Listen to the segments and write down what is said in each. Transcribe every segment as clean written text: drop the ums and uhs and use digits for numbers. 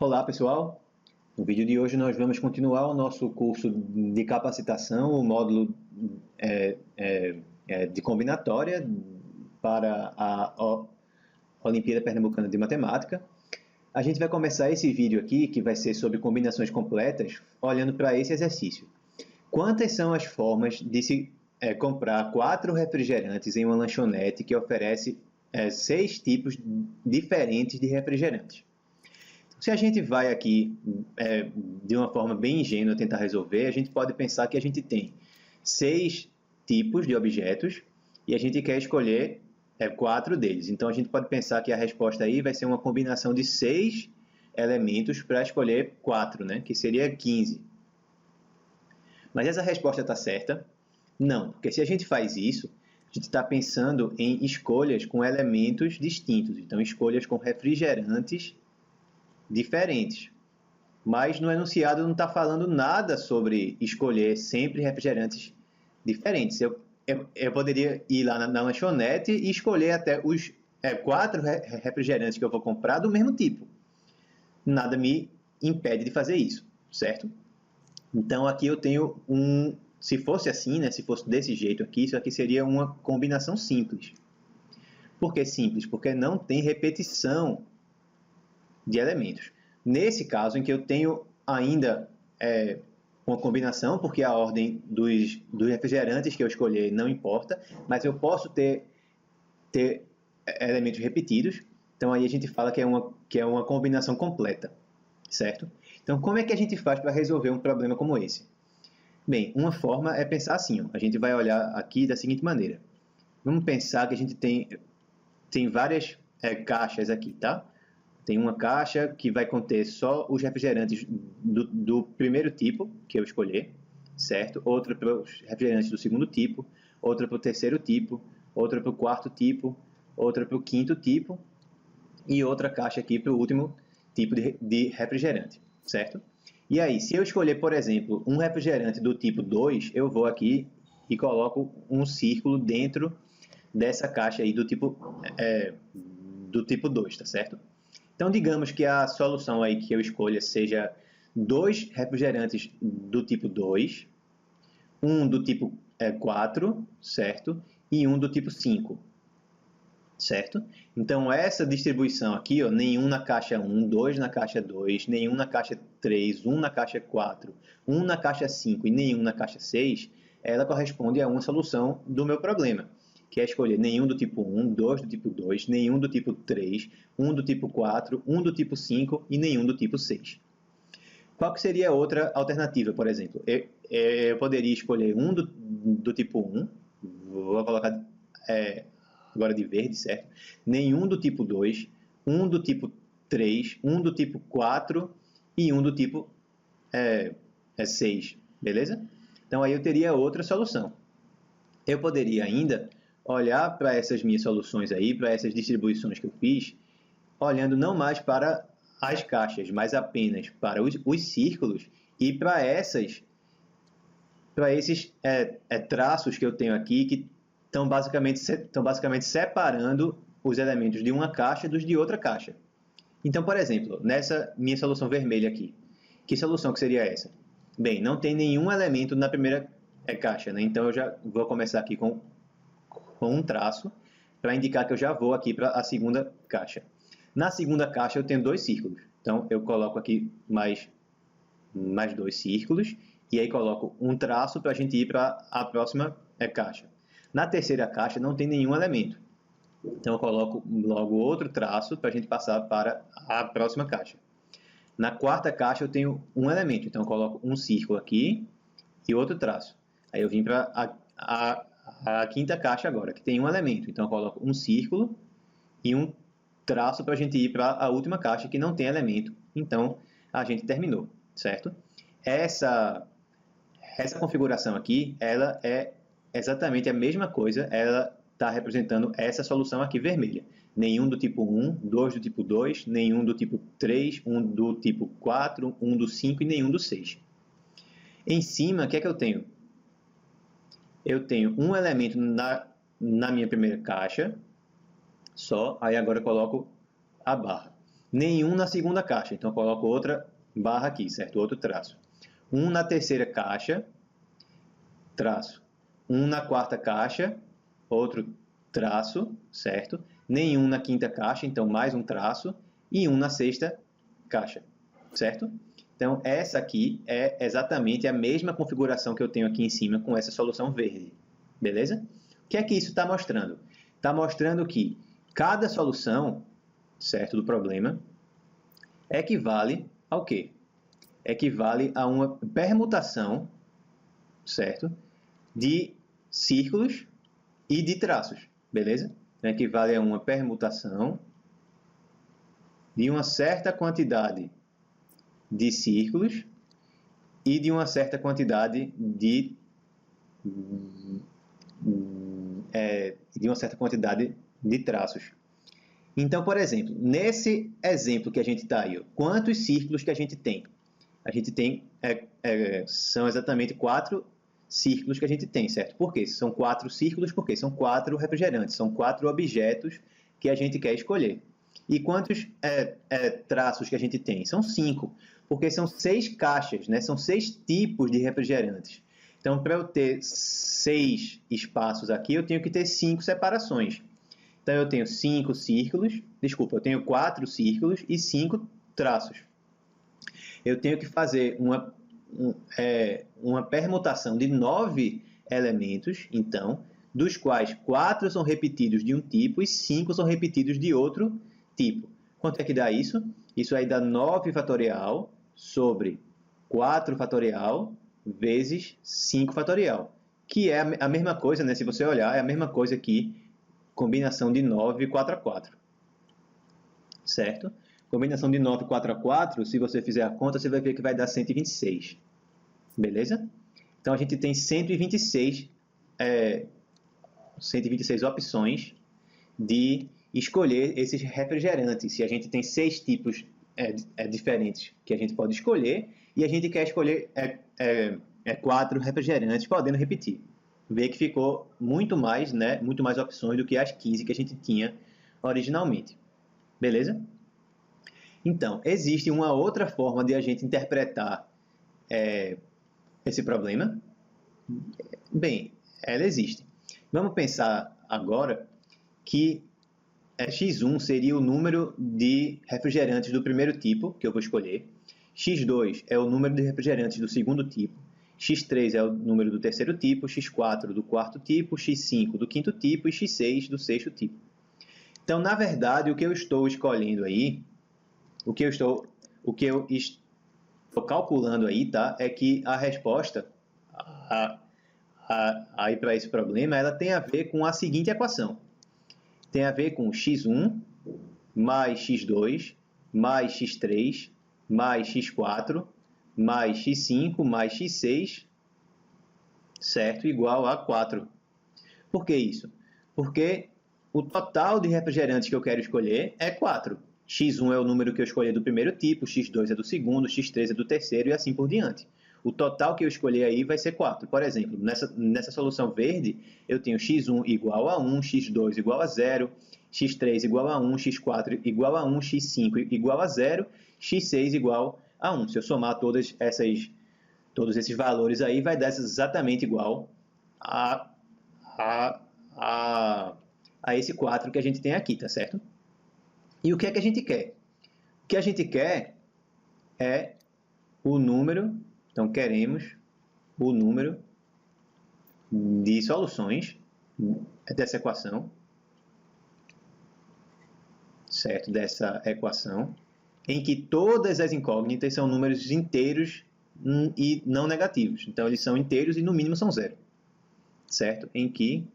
Olá pessoal, no vídeo de hoje nós vamos continuar o nosso curso de capacitação, o módulo de combinatória para a Olimpíada Pernambucana de Matemática. A gente vai começar esse vídeo aqui, que vai ser sobre combinações completas, olhando para esse exercício. Quantas são as formas de se comprar 4 refrigerantes em uma lanchonete que oferece 6 tipos diferentes de refrigerantes? Se a gente vai aqui de uma forma bem ingênua tentar resolver, a gente pode pensar que a gente tem 6 tipos de objetos e a gente quer escolher 4 deles. Então a gente pode pensar que a resposta aí vai ser uma combinação de 6 elementos para escolher 4, né? Que seria 15. Mas essa resposta está certa? Não, porque se a gente faz isso, a gente está pensando em escolhas com elementos distintos. Então escolhas com refrigerantes diferentes. Mas no enunciado não está falando nada sobre escolher sempre refrigerantes diferentes. Eu poderia ir lá na lanchonete e escolher até os 4 refrigerantes que eu vou comprar do mesmo tipo. Nada me impede de fazer isso, certo? Então aqui eu tenho se fosse assim, né, se fosse desse jeito aqui, isso aqui seria uma combinação simples. Por que simples? Porque não tem repetição de elementos. Nesse caso, em que eu tenho ainda uma combinação, porque a ordem dos refrigerantes que eu escolher não importa, mas eu posso ter elementos repetidos, então aí a gente fala que é uma combinação completa, certo? Então, como é que a gente faz para resolver um problema como esse? Bem, uma forma é pensar assim, ó. A gente vai olhar aqui da seguinte maneira. Vamos pensar que a gente tem várias caixas aqui, tá? Tem uma caixa que vai conter só os refrigerantes do primeiro tipo que eu escolher, certo? Outra para os refrigerantes do segundo tipo, outra para o terceiro tipo, outra para o quarto tipo, outra para o quinto tipo e outra caixa aqui para o último tipo de refrigerante, certo? E aí, se eu escolher, por exemplo, um refrigerante do tipo 2, eu vou aqui e coloco um círculo dentro dessa caixa aí do tipo 2, tá certo? Então, digamos que a solução aí que eu escolha seja 2 refrigerantes do tipo 2, um do tipo 4, certo? E um do tipo 5, certo? Então, essa distribuição aqui, ó, nenhum na caixa 1, 2 na caixa 2, nenhum na caixa 3, 1 na caixa 4, 1 na caixa 5 e nenhum na caixa 6, ela corresponde a uma solução do meu problema, que é escolher nenhum do tipo 1, 2 do tipo 2, nenhum do tipo 3, 1 do tipo 4, 1 do tipo 5 e nenhum do tipo 6. Qual que seria a outra alternativa, por exemplo? Eu poderia escolher um do tipo 1, vou colocar agora de verde, certo? Nenhum do tipo 2, um do tipo 3, um do tipo 4 e um do tipo 6, beleza? Então aí eu teria outra solução. Eu poderia ainda olhar para essas minhas soluções aí, para essas distribuições que eu fiz, olhando não mais para as caixas, mas apenas para os círculos e para esses traços que eu tenho aqui que estão basicamente separando os elementos de uma caixa dos de outra caixa. Então, por exemplo, nessa minha solução vermelha aqui, que solução que seria essa? Bem, não tem nenhum elemento na primeira caixa, né? Então eu já vou começar aqui com um traço para indicar que eu já vou aqui para a segunda caixa. Na segunda caixa eu tenho 2 círculos, então eu coloco aqui mais 2 círculos e aí coloco um traço para a gente ir para a próxima caixa. Na terceira caixa não tem nenhum elemento, então eu coloco logo outro traço para a gente passar para a próxima caixa. Na quarta caixa eu tenho um elemento, então eu coloco um círculo aqui e outro traço. Aí eu vim para a quinta caixa agora, que tem um elemento, então eu coloco um círculo e um traço para a gente ir para a última caixa que não tem elemento. Então a gente terminou, certo? Essa configuração aqui, ela é exatamente a mesma coisa, ela está representando essa solução aqui vermelha. Nenhum do tipo 1, 2 do tipo 2, nenhum do tipo 3, 1 do tipo 4, 1 do 5 e nenhum do 6. Em cima, o que é que eu tenho? Eu tenho um elemento na minha primeira caixa, só, aí agora eu coloco a barra. Nenhum na segunda caixa, então eu coloco outra barra aqui, certo? Outro traço. 1 na terceira caixa, traço. 1 na quarta caixa, outro traço, certo? Nenhum na quinta caixa, então mais um traço. E 1 na sexta caixa, certo? Então, essa aqui é exatamente a mesma configuração que eu tenho aqui em cima com essa solução verde, beleza? O que é que isso está mostrando? Está mostrando que cada solução, certo, do problema, equivale ao quê? Equivale a uma permutação, certo, de círculos e de traços, beleza? Então, equivale a uma permutação de uma certa quantidade de círculos e de uma certa quantidade de traços. Então, por exemplo, nesse exemplo que a gente está aí, quantos círculos que a gente tem? A gente tem, são exatamente 4 círculos que a gente tem, certo? Por quê? São 4 círculos porque são 4 refrigerantes, são 4 objetos que a gente quer escolher. E quantos traços que a gente tem? São 5, porque são 6 caixas, né? São 6 tipos de refrigerantes. Então, para eu ter 6 espaços aqui, eu tenho que ter 5 separações. Então, eu tenho 5 círculos, desculpa, eu tenho 4 círculos e 5 traços. Eu tenho que fazer uma permutação de 9 elementos, então, dos quais 4 são repetidos de um tipo e 5 são repetidos de outro tipo. Quanto é que dá isso? Isso aí dá 9 fatorial sobre 4 fatorial vezes 5 fatorial, que é a mesma coisa, né? Se você olhar, é a mesma coisa que combinação de 9 4 a 4, certo? Combinação de 9 4 a 4, se você fizer a conta, você vai ver que vai dar 126, beleza? Então, a gente tem 126 opções de escolher esses refrigerantes. Se a gente tem 6 tipos diferentes que a gente pode escolher, e a gente quer escolher 4 refrigerantes, podendo repetir. Vê que ficou muito mais, né, muito mais opções do que as 15 que a gente tinha originalmente. Beleza? Então, existe uma outra forma de a gente interpretar esse problema? Bem, ela existe. Vamos pensar agora que x1 seria o número de refrigerantes do primeiro tipo, que eu vou escolher. x2 é o número de refrigerantes do segundo tipo. x3 é o número do terceiro tipo, x4 do quarto tipo, x5 do quinto tipo e x6 do sexto tipo. Então, na verdade, o que eu estou escolhendo aí, o que eu estou calculando aí, tá, é que a resposta aí para esse problema, ela tem a ver com a seguinte equação. Tem a ver com x1 mais x2 mais x3 mais x4 mais x5 mais x6, certo? Igual a 4. Por que isso? Porque o total de refrigerantes que eu quero escolher é 4. x1 é o número que eu escolhi do primeiro tipo, x2 é do segundo, x3 é do terceiro e assim por diante. O total que eu escolher aí vai ser 4. Por exemplo, nessa solução verde, eu tenho x1 igual a 1, x2 igual a 0, x3 igual a 1, x4 igual a 1, x5 igual a 0, x6 igual a 1. Se eu somar todos esses valores aí, vai dar exatamente igual a esse 4 que a gente tem aqui, tá certo? E o que é que a gente quer? O que a gente quer é o número, então queremos o número de soluções dessa equação, certo? Dessa equação, em que todas as incógnitas são números inteiros e não negativos. Então, eles são inteiros e no mínimo são 0, certo? Em que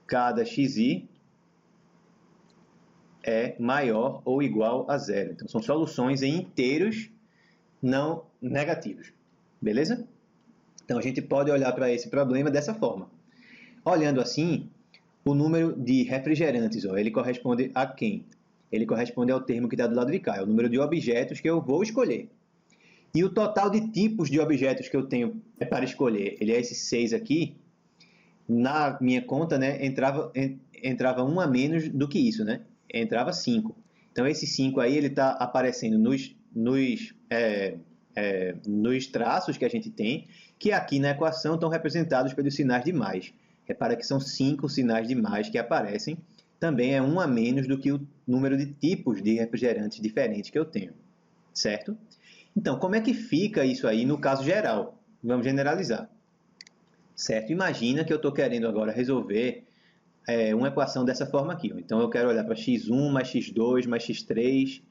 cada xi é maior ou igual a 0. Então, são soluções em inteiros não negativos. Beleza? Então, a gente pode olhar para esse problema dessa forma. Olhando assim, o número de refrigerantes, ele corresponde a quem? Ele corresponde ao termo que está do lado de cá, é o número de objetos que eu vou escolher. E o total de tipos de objetos que eu tenho para escolher, ele é esse 6 aqui. Na minha conta, né, entrava um a menos do que isso, né? Entrava 5. Então, esse 5 aí, ele está aparecendo nos traços que a gente tem, que aqui na equação estão representados pelos sinais de mais. Repara que são 5 sinais de mais que aparecem. Também é um a menos do que o número de tipos de refrigerantes diferentes que eu tenho, certo? Então, como é que fica isso aí no caso geral? Vamos generalizar, certo? Imagina que eu estou querendo agora resolver uma equação dessa forma aqui. Então, eu quero olhar para x1 mais x2 mais x3,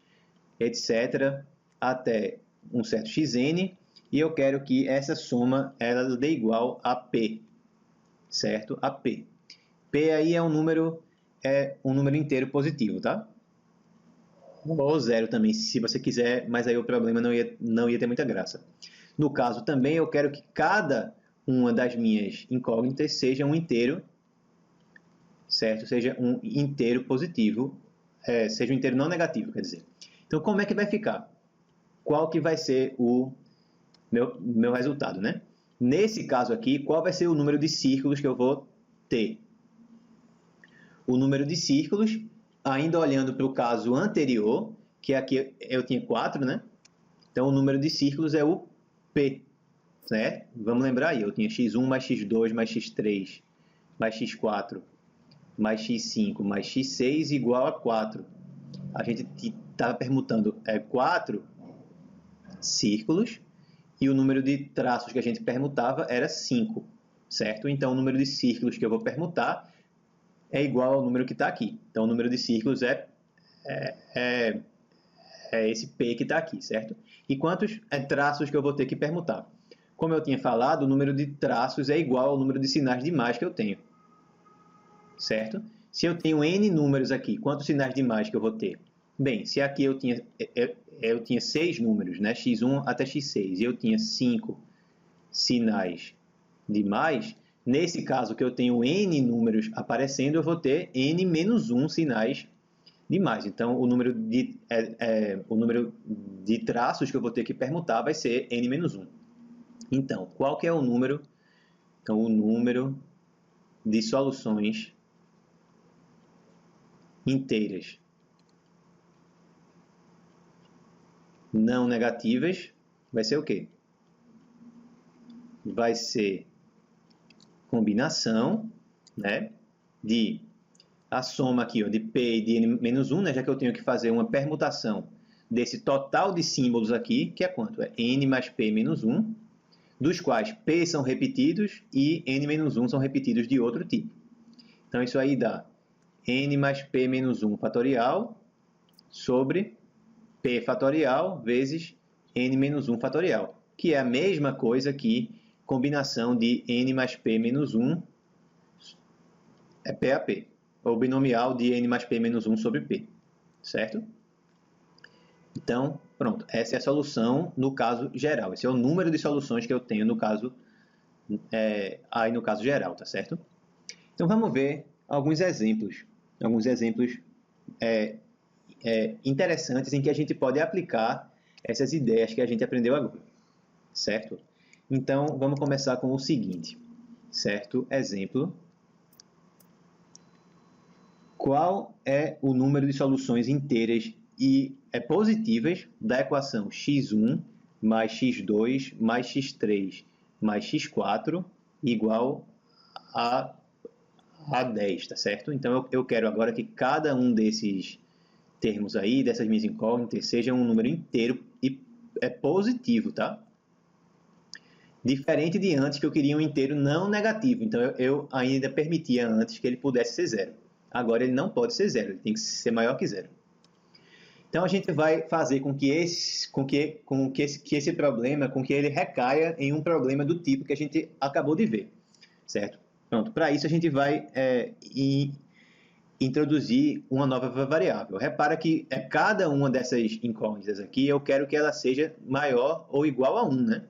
etc., até um certo xn, e eu quero que essa soma ela dê igual a p, certo? A p. P aí é um número inteiro positivo, tá? Ou zero também, se você quiser, mas aí o problema não ia ter muita graça. No caso também, eu quero que cada uma das minhas incógnitas seja um inteiro, certo? Seja um inteiro positivo, seja um inteiro não negativo, quer dizer. Então, como é que vai ficar? Qual que vai ser o meu resultado, né? Nesse caso aqui, qual vai ser o número de círculos que eu vou ter? O número de círculos, ainda olhando para o caso anterior, que aqui eu tinha 4, né? Então, o número de círculos é o P, certo? Vamos lembrar aí, eu tinha x1 mais x2 mais x3 mais x4 mais x5 mais x6 igual a 4. A gente estava permutando 4 círculos e o número de traços que a gente permutava era 5, certo? Então, o número de círculos que eu vou permutar é igual ao número que está aqui. Então, o número de círculos é esse P que está aqui, certo? E quantos traços que eu vou ter que permutar? Como eu tinha falado, o número de traços é igual ao número de sinais de mais que eu tenho, certo? Se eu tenho N números aqui, quantos sinais de mais que eu vou ter? Bem, se aqui eu tinha 6 números, né? x1 até x6, e eu tinha 5 sinais de mais, nesse caso que eu tenho N números aparecendo, eu vou ter N menos 1 sinais de mais. Então, o número de traços que eu vou ter que permutar vai ser N menos 1. Então, qual que é o número? Então, o número de soluções inteiras não negativas vai ser o quê? Vai ser combinação, né, de a soma aqui, ó, de P e de N menos 1, né, já que eu tenho que fazer uma permutação desse total de símbolos aqui, que é quanto? É N mais P menos 1, dos quais P são repetidos e N menos 1 são repetidos de outro tipo. Então, isso aí dá N mais P menos 1 fatorial sobre P fatorial vezes N menos 1 fatorial, que é a mesma coisa que combinação de N mais P menos 1 é P a P, ou binomial de N mais P menos 1 sobre P, certo? Então, pronto, essa é a solução no caso geral. Esse é o número de soluções que eu tenho no caso, aí no caso geral, tá certo? Então, vamos ver alguns exemplos interessantes em que a gente pode aplicar essas ideias que a gente aprendeu agora, certo? Então, vamos começar com o seguinte, certo? Exemplo. Qual é o número de soluções inteiras e positivas da equação x1 mais x2 mais x3 mais x4 igual a 10, tá certo? Então, eu quero agora que cada um desses termos aí, dessas minhas incógnitas, seja um número inteiro e positivo, tá? Diferente de antes, que eu queria um inteiro não negativo. Então, eu ainda permitia antes que ele pudesse ser zero. Agora, ele não pode ser zero, ele tem que ser maior que zero. Então, a gente vai fazer com que esse problema, com que ele recaia em um problema do tipo que a gente acabou de ver, certo? Pronto, para isso a gente vai introduzir uma nova variável. Repara que cada uma dessas incógnitas aqui, eu quero que ela seja maior ou igual a 1, né?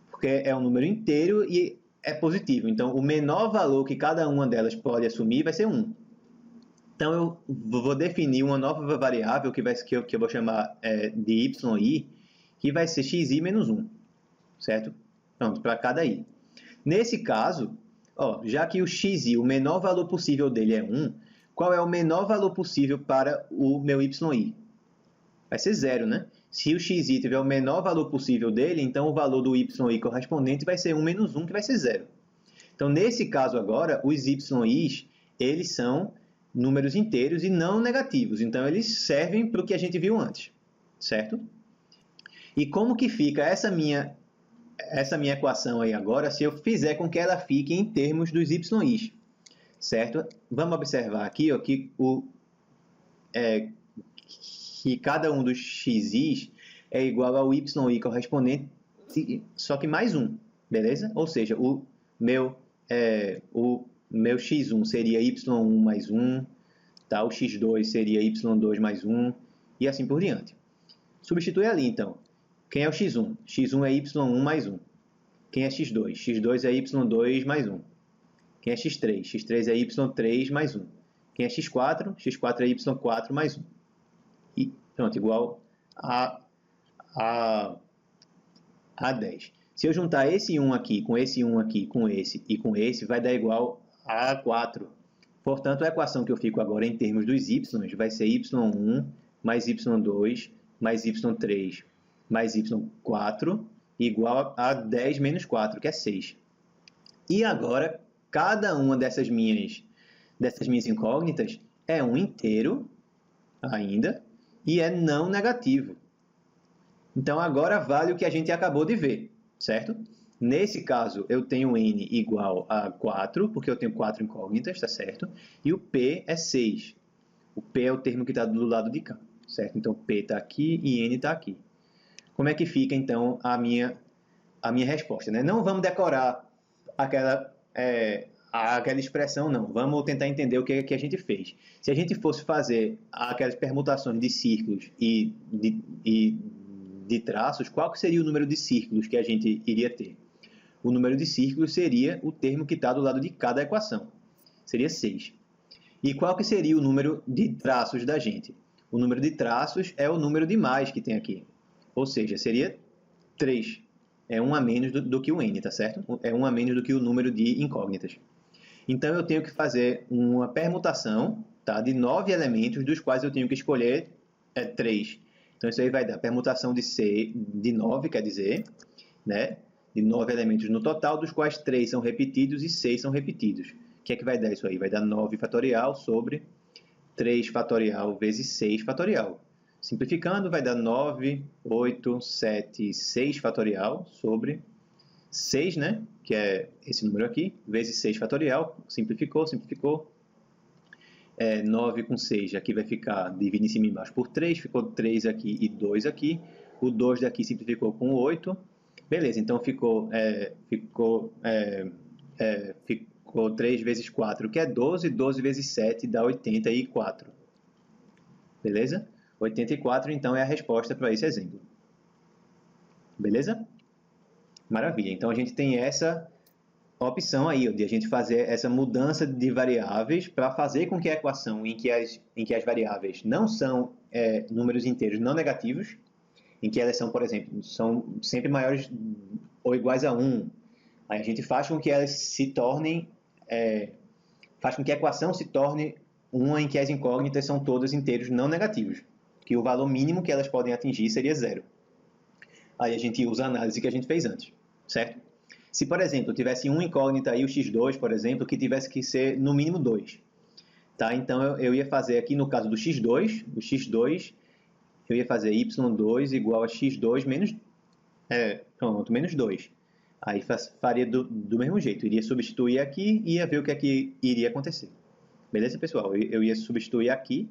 Porque é um número inteiro e é positivo. Então, o menor valor que cada uma delas pode assumir vai ser 1. Então, eu vou definir uma nova variável que eu vou chamar de yi, que vai ser xi menos 1, certo? Pronto, para cada i. Nesse caso, ó, já que o xi, o menor valor possível dele é 1, qual é o menor valor possível para o meu yi? Vai ser 0, né? Se o xi tiver o menor valor possível dele, então o valor do yi correspondente vai ser 1 menos 1, que vai ser 0. Então, nesse caso agora, os yi's, eles são números inteiros e não negativos. Então, eles servem para o que a gente viu antes, certo? E como que fica essa minha equação aí agora, se eu fizer com que ela fique em termos dos yi's, certo? Vamos observar aqui ó, que cada um dos xi's é igual ao yi correspondente, só que mais 1, beleza? Ou seja, o meu x1 seria y1 mais 1, tá? O x2 seria y2 mais 1, e assim por diante. Substitui ali, então. Quem é o x1? x1 é y1 mais 1. Quem é x2? x2 é y2 mais 1. Quem é x3? x3 é y3 mais 1. Quem é x4? x4 é y4 mais 1. E pronto, igual a 10. Se eu juntar esse 1 aqui, com esse 1 aqui, com esse e com esse, vai dar igual a 4. Portanto, a equação que eu fico agora em termos dos y vai ser y1 mais y2 mais y3 mais y4 igual a 10 menos 4, que é 6. E agora, cada uma dessas minhas incógnitas é um inteiro ainda e é não negativo. Então, agora vale o que a gente acabou de ver, certo? Nesse caso, eu tenho n igual a 4, porque eu tenho 4 incógnitas, tá certo? E o p é 6. O p é o termo que está do lado de cá, certo? Então, p está aqui e n está aqui. Como é que fica, então, a minha resposta, né? Não vamos decorar aquela expressão, não. Vamos tentar entender o que a gente fez. Se a gente fosse fazer aquelas permutações de círculos e de traços, qual que seria o número de círculos que a gente iria ter? O número de círculos seria o termo que está do lado de cada equação. Seria 6. E qual que seria o número de traços da gente? O número de traços é o número de mais que tem aqui. Ou seja, seria 3. É 1 a menos do que o n, tá certo? É 1 a menos do que o número de incógnitas. Então, eu tenho que fazer uma permutação, tá, de 9 elementos, dos quais eu tenho que escolher 3. Então, isso aí vai dar permutação de 9, quer dizer, né, de 9 elementos no total, dos quais 3 são repetidos e 6 são repetidos. O que é que vai dar isso aí? Vai dar 9 fatorial sobre 3 fatorial vezes 6 fatorial. Simplificando, vai dar 9, 8, 7, 6 fatorial sobre 6, né? Que é esse número aqui, vezes 6 fatorial. Simplificou. 9 com 6, aqui vai ficar, divide em cima e embaixo por 3, ficou 3 aqui e 2 aqui. O 2 daqui simplificou com 8. Beleza, então ficou 3 vezes 4, que é 12. 12 vezes 7 dá 84. Beleza? 84, então, é a resposta para esse exemplo. Beleza? Maravilha. Então, a gente tem essa opção aí, de a gente fazer essa mudança de variáveis para fazer com que a equação em que as variáveis não são números inteiros não negativos, em que elas são, por exemplo, são sempre maiores ou iguais a 1, aí a gente faz com que elas se tornem, faz com que a equação se torne uma em que as incógnitas são todos inteiros não negativos, que o valor mínimo que elas podem atingir seria 0. Aí a gente usa a análise que a gente fez antes, certo? Se, por exemplo, tivesse uma incógnita aí, o x2, por exemplo, que tivesse que ser no mínimo 2, tá? Então, eu ia fazer aqui, no caso do x2, eu ia fazer y2 igual a x2 menos 2. Aí faria do mesmo jeito, iria substituir aqui e ia ver o que é que iria acontecer. Beleza, pessoal? Eu ia substituir aqui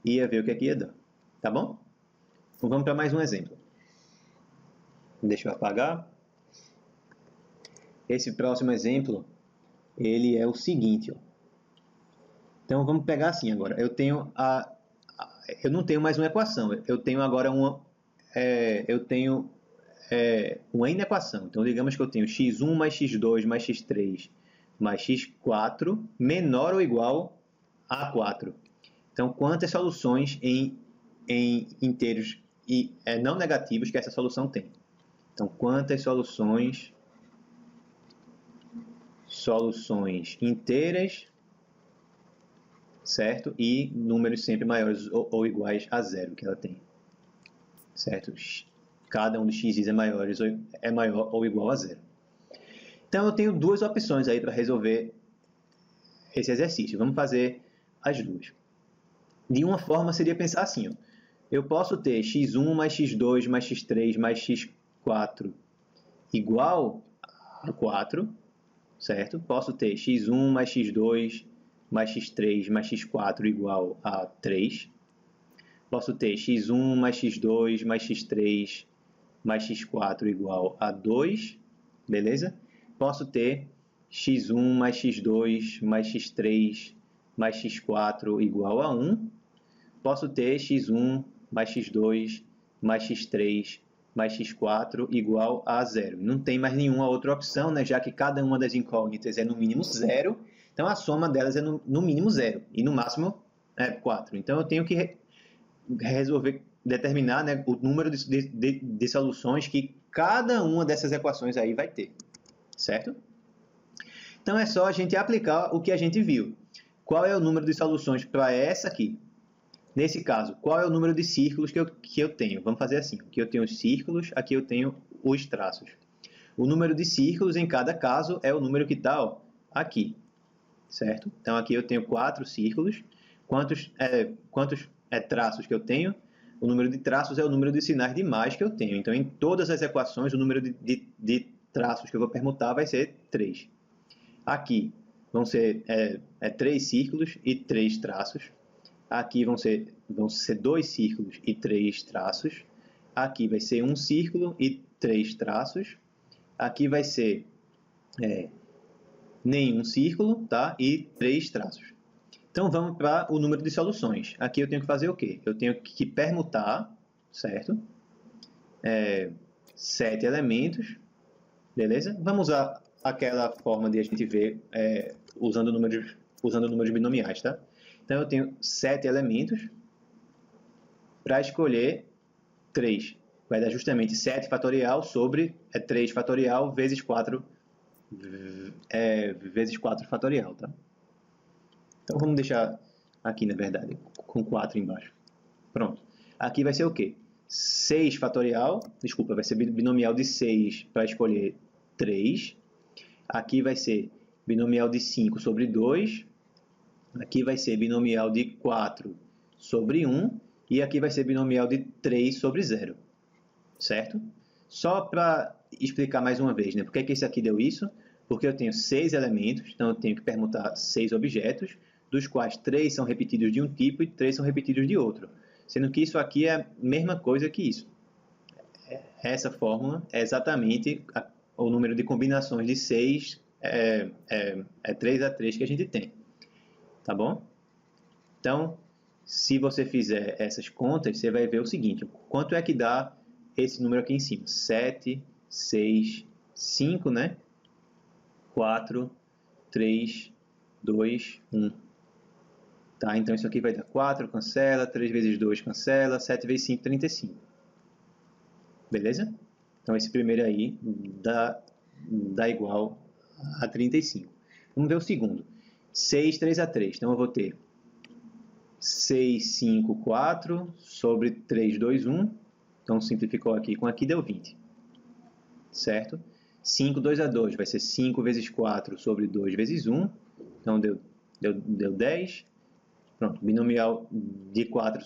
e ia ver o que é que ia dar. Tá bom? Então, vamos para mais um exemplo. Deixa eu apagar. Esse próximo exemplo, ele é o seguinte, ó. Então, vamos pegar assim agora. Eu não tenho mais uma equação. Eu tenho agora uma inequação. Então, digamos que eu tenho x1 mais x2 mais x3 mais x4 menor ou igual a 4. Então, quantas soluções em inteiros e não negativos que essa solução tem? Então, quantas soluções inteiras certo? E números sempre maiores ou iguais a zero que ela tem, certo? Cada um dos x's é maior ou igual a zero. Então, eu tenho duas opções aí para resolver esse exercício. Vamos fazer as duas. De uma forma, seria pensar assim, ó. Eu posso ter x1 mais x2 mais x3 mais x4 igual a 4, certo? Posso ter x1 mais x2 mais x3 mais x4 igual a 3. Posso ter x1 mais x2 mais x3 mais x4 igual a 2, beleza? Posso ter x1 mais x2 mais x3 mais x4 igual a 1. Posso ter x1 mais x2 mais x3 mais x4 igual a 0. Não tem mais nenhuma outra opção, né? Já que cada uma das incógnitas é no mínimo 0, então a soma delas é no mínimo 0 e no máximo 4. Então eu tenho que resolver, determinar, né, o número de soluções que cada uma dessas equações aí vai ter, certo? Então é só a gente aplicar o que a gente viu. Qual é o número de soluções para essa aqui? Nesse caso, qual é o número de círculos que eu tenho? Vamos fazer assim, aqui eu tenho os círculos, aqui eu tenho os traços. O número de círculos em cada caso é o número que está aqui, certo? Então aqui eu tenho 4 círculos. Quantos traços que eu tenho? O número de traços é o número de sinais de mais que eu tenho. Então, em todas as equações, o número de traços que eu vou permutar vai ser 3. Aqui vão ser 3 círculos e 3 traços. Aqui vão ser 2 círculos e 3 traços. Aqui vai ser 1 círculo e 3 traços. Aqui vai ser nenhum círculo, tá? E 3 traços. Então, vamos para o número de soluções. Aqui eu tenho que fazer o quê? Eu tenho que permutar, certo? 7 elementos, beleza? Vamos usar aquela forma de a gente ver usando números binomiais, tá? Então, eu tenho 7 elementos para escolher 3. Vai dar justamente 7 fatorial sobre 3 fatorial vezes 4 fatorial, tá? Então, vamos deixar aqui, na verdade, com 4 embaixo. Pronto. Aqui vai ser o quê? 6 fatorial, desculpa, vai ser binomial de 6 para escolher 3. Aqui vai ser binomial de 5 sobre 2. Aqui vai ser binomial de 4 sobre 1. E aqui vai ser binomial de 3 sobre 0. Certo? Só para explicar mais uma vez, né? Por que esse aqui deu isso? Porque eu tenho 6 elementos, então eu tenho que permutar 6 objetos, dos quais 3 são repetidos de um tipo e 3 são repetidos de outro. Sendo que isso aqui é a mesma coisa que isso. Essa fórmula é exatamente o número de combinações de 6, 3 a 3 que a gente tem. Tá bom? Então, se você fizer essas contas, você vai ver o seguinte, quanto é que dá esse número aqui em cima? 7, 6, 5, né? 4, 3, 2, 1. Tá? Então, isso aqui vai dar 4, cancela, 3 vezes 2, cancela, 7 vezes 5, 35. Beleza? Então, esse primeiro aí dá igual a 35. Vamos ver o segundo. 6, 3 a 3. Então, eu vou ter 6, 5, 4 sobre 3, 2, 1. Então, simplificou aqui com aqui, deu 20. Certo? 5, 2 a 2 vai ser 5 vezes 4 sobre 2 vezes 1. Então, deu 10. Pronto, binomial de 4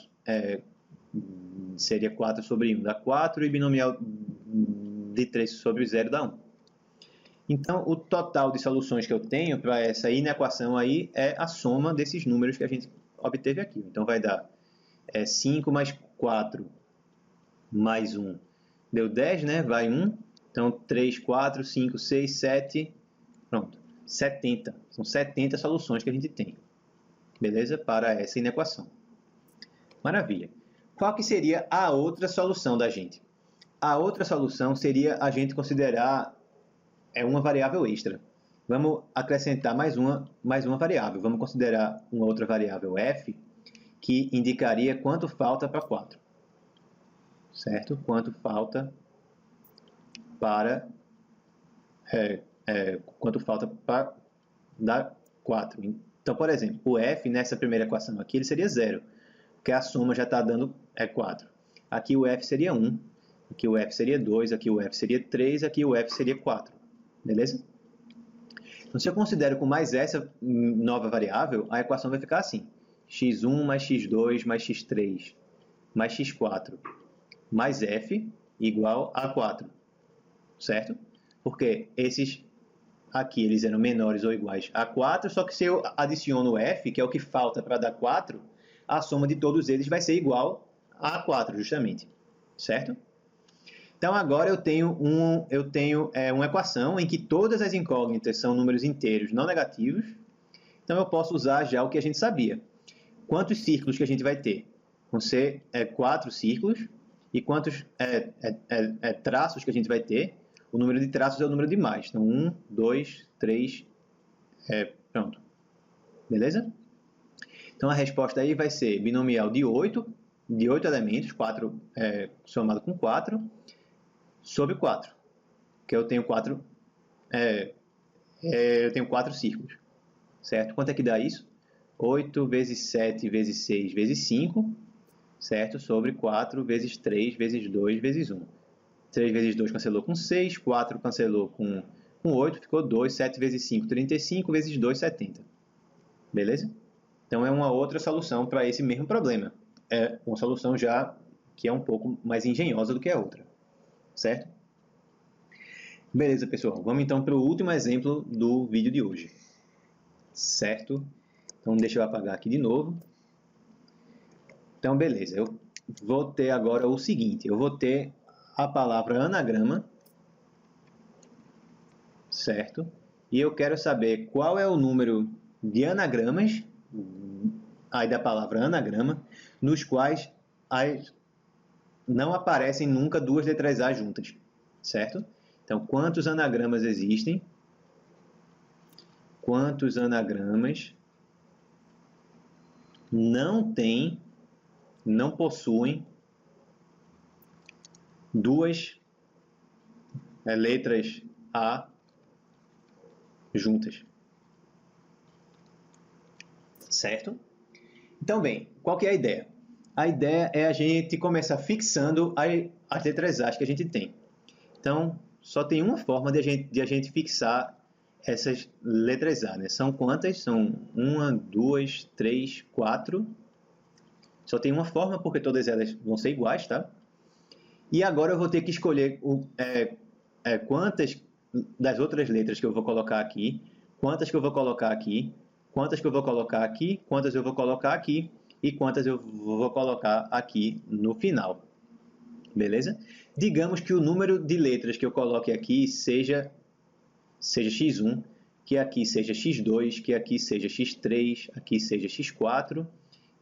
seria 4 sobre 1 dá 4 e binomial de 3 sobre 0 dá 1. Então, o total de soluções que eu tenho para essa inequação aí é a soma desses números que a gente obteve aqui. Então, vai dar 5 mais 4 mais 1 deu 10, né? Vai 1. Então, 3, 4, 5, 6, 7, pronto, 70. São 70 soluções que a gente tem, beleza? Para essa inequação. Maravilha. Qual que seria a outra solução da gente? A outra solução seria a gente considerar uma variável extra. Vamos acrescentar mais uma variável. Vamos considerar uma outra variável f, que indicaria quanto falta para 4. Certo? Quanto falta para dar 4. Então, por exemplo, o f nessa primeira equação aqui ele seria 0, porque a soma já está dando 4. Aqui o f seria 1, aqui o f seria 2, aqui o f seria 3, aqui o f seria 4. Beleza? Então, se eu considero com mais essa nova variável, a equação vai ficar assim. x1 mais x2 mais x3 mais x4 mais f igual a 4. Certo? Porque esses aqui eles eram menores ou iguais a 4, só que se eu adiciono o f, que é o que falta para dar 4, a soma de todos eles vai ser igual a 4, justamente. Certo? Então, agora eu tenho uma equação em que todas as incógnitas são números inteiros não negativos. Então, eu posso usar já o que a gente sabia. Quantos círculos que a gente vai ter? Vão ser 4 círculos. E quantos traços que a gente vai ter? O número de traços é o número de mais. Então, 1, 2, 3, pronto. Beleza? Então, a resposta aí vai ser binomial de 8 elementos, 4 somado com 4, sobre 4. Que eu tenho 4 círculos. Certo? Quanto é que dá isso? 8 vezes 7 vezes 6 vezes 5, certo? Sobre 4 vezes 3 vezes 2 vezes 1. 3 vezes 2 cancelou com 6, 4 cancelou com 8, ficou 2, 7 vezes 5, 35, vezes 2, 70. Beleza? Então, é uma outra solução para esse mesmo problema. É uma solução já que é um pouco mais engenhosa do que a outra. Certo? Beleza, pessoal. Vamos então para o último exemplo do vídeo de hoje. Certo? Então, deixa eu apagar aqui de novo. Então, beleza. Eu vou ter agora o seguinte. Eu vou ter a palavra anagrama, certo? E eu quero saber qual é o número de anagramas, aí da palavra anagrama, nos quais não aparecem nunca duas letras A juntas, certo? Então, quantos anagramas existem? Quantos anagramas não possuem duas letras A juntas. Certo? Então, bem, qual que é a ideia? A ideia é a gente começar fixando as letras A que a gente tem. Então, só tem uma forma de a gente fixar essas letras A, né? São quantas? São 1, 2, 3, 4. Só tem uma forma, porque todas elas vão ser iguais, tá? E agora eu vou ter que escolher quantas das outras letras que eu vou colocar aqui, quantas que eu vou colocar aqui, quantas que eu vou colocar aqui, quantas eu vou colocar aqui e quantas eu vou colocar aqui no final. Beleza? Digamos que o número de letras que eu coloque aqui seja x1, que aqui seja x2, que aqui seja x3, aqui seja x4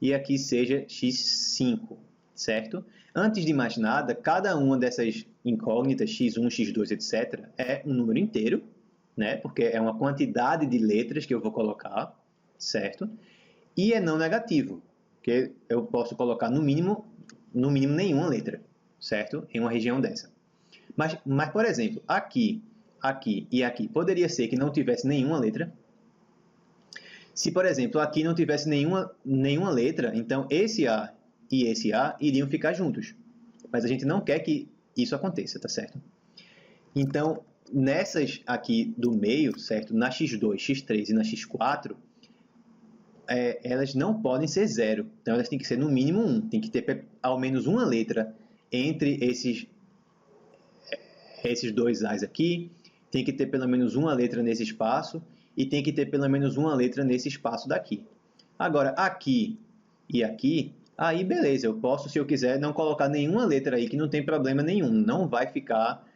e aqui seja x5, certo? Antes de mais nada, cada uma dessas incógnitas, x1, x2, etc., é um número inteiro, né? Porque é uma quantidade de letras que eu vou colocar, certo? E é não negativo, porque eu posso colocar no mínimo nenhuma letra, certo? Em uma região dessa. Mas por exemplo, aqui e aqui, poderia ser que não tivesse nenhuma letra. Se, por exemplo, aqui não tivesse nenhuma letra, então esse A e esse A iriam ficar juntos. Mas a gente não quer que isso aconteça, tá certo? Então, nessas aqui do meio, certo? Na x2, x3 e na x4, elas não podem ser 0. Então, elas têm que ser no mínimo 1. Tem que ter ao menos uma letra entre esses dois A's aqui. Tem que ter pelo menos uma letra nesse espaço. E tem que ter pelo menos uma letra nesse espaço daqui. Agora, aqui e aqui, aí beleza, eu posso, se eu quiser, não colocar nenhuma letra aí, que não tem problema nenhum. Não vai ficar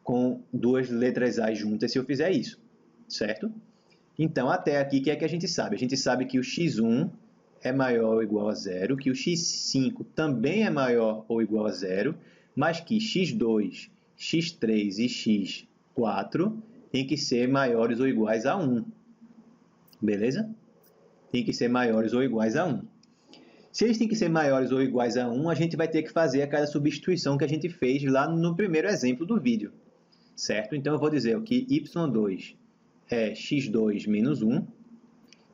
com duas letras A juntas se eu fizer isso, certo? Então, até aqui, o que é que a gente sabe? A gente sabe que o x1 é maior ou igual a 0, que o x5 também é maior ou igual a 0, mas que x2, x3 e x4 tem que ser maiores ou iguais a 1. Beleza? Tem que ser maiores ou iguais a 1. Se eles têm que ser maiores ou iguais a 1, a gente vai ter que fazer aquela substituição que a gente fez lá no primeiro exemplo do vídeo. Certo? Então, eu vou dizer que y2 é x2 menos 1,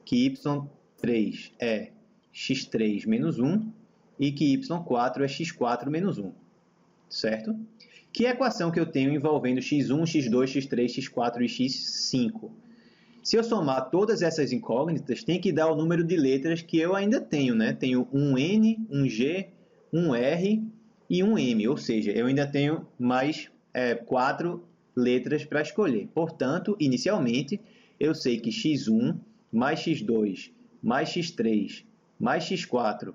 que y3 é x3 menos 1 e que y4 é x4 menos 1, certo? Que equação que eu tenho envolvendo x1, x2, x3, x4 e x5? Se eu somar todas essas incógnitas, tem que dar o número de letras que eu ainda tenho, né? Tenho um N, um G, um R e um M, ou seja, eu ainda tenho mais 4 letras para escolher. Portanto, inicialmente, eu sei que x1 mais x2 mais x3 mais x4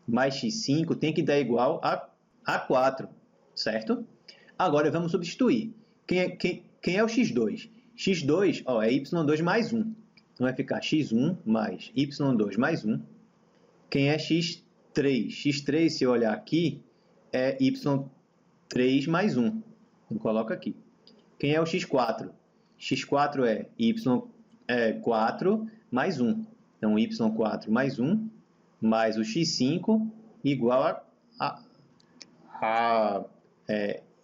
mais x5 tem que dar igual a 4, certo? Agora vamos substituir. Quem é o x2? x2 ó, é y2 mais 1. Então vai ficar x1 mais y2 mais 1. Quem é x3? x3, se eu olhar aqui, é y3 mais 1. Então coloco aqui. Quem é o x4? x4 é y4 mais 1. Então, y4 mais 1 mais o x5 igual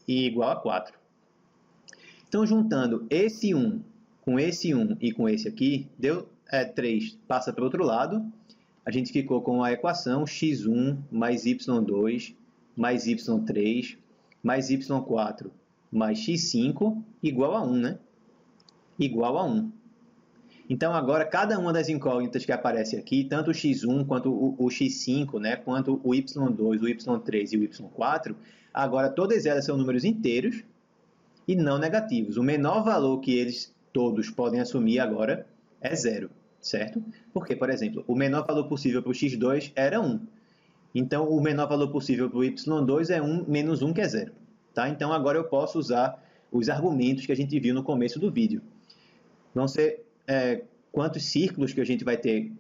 igual a 4. Então, juntando esse 1 com esse 1 e com esse aqui, deu 3, passa para o outro lado. A gente ficou com a equação x1 mais y2 mais y3 mais y4 mais x5 igual a 1, né? Igual a 1. Então, agora, cada uma das incógnitas que aparece aqui, tanto o x1 quanto o x5, né, quanto o y2, o y3 e o y4, agora todas elas são números inteiros e não negativos. O menor valor que eles todos podem assumir agora é 0, certo? Porque, por exemplo, o menor valor possível para o x2 era 1. Então, o menor valor possível para o y2 é 1 menos 1, que é 0. Tá? Então, agora eu posso usar os argumentos que a gente viu no começo do vídeo. Vão ser quantos círculos que a gente vai ter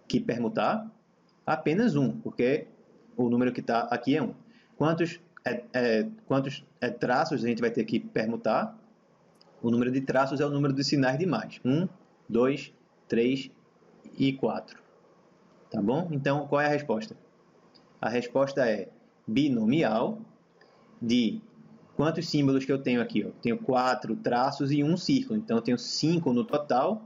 que permutar? Apenas um, porque o número que está aqui é 1. Quantos traços a gente vai ter que permutar? O número de traços é o número de sinais de mais. 1, 2, 3 e 4. Tá bom? Então, qual é a resposta? A resposta é binomial de quantos símbolos que eu tenho aqui? Eu tenho 4 traços e um círculo. Então, eu tenho 5 no total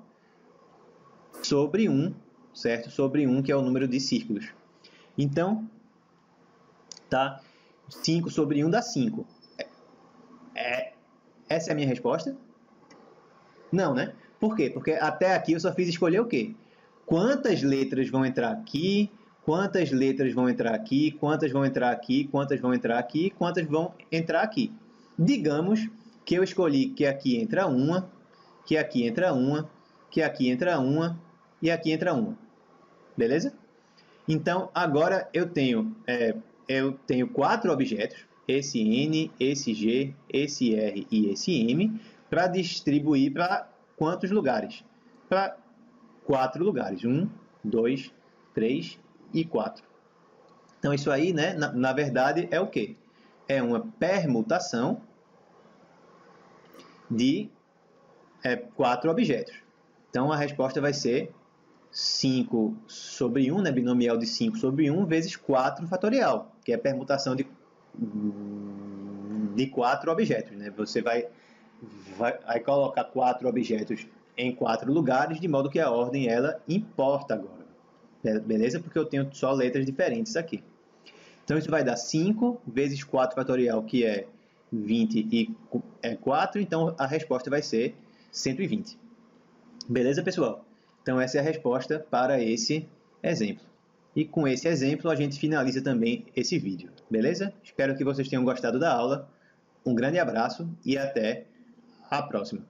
sobre 1, certo? Sobre 1, que é o número de círculos. Então, tá? 5 sobre 1 dá 5. Essa é a minha resposta? Não, né? Por quê? Porque até aqui eu só fiz escolher o quê? Quantas letras vão entrar aqui, quantas letras vão entrar aqui, quantas vão entrar aqui, quantas vão entrar aqui, quantas vão entrar aqui. Digamos que eu escolhi que aqui entra uma, que aqui entra uma, que aqui entra uma e aqui entra uma. Beleza? Então, agora eu tenho 4 objetos, esse N, esse G, esse R e esse M, para distribuir para quantos lugares? Para 4 lugares. 1, 2, 3 e 4. Então, isso aí, né, na verdade, é o quê? É uma permutação de 4 objetos. Então, a resposta vai ser 5 sobre 1, né, binomial de 5 sobre 1, vezes 4 fatorial, que é a permutação de 4 objetos. Né? Você vai colocar 4 objetos em 4 lugares, de modo que a ordem ela importa agora. Beleza? Porque eu tenho só letras diferentes aqui. Então, isso vai dar 5 vezes 4 fatorial, que é 24. Então, a resposta vai ser 120. Beleza, pessoal? Então, essa é a resposta para esse exemplo. E com esse exemplo, a gente finaliza também esse vídeo. Beleza? Espero que vocês tenham gostado da aula. Um grande abraço e até a próxima.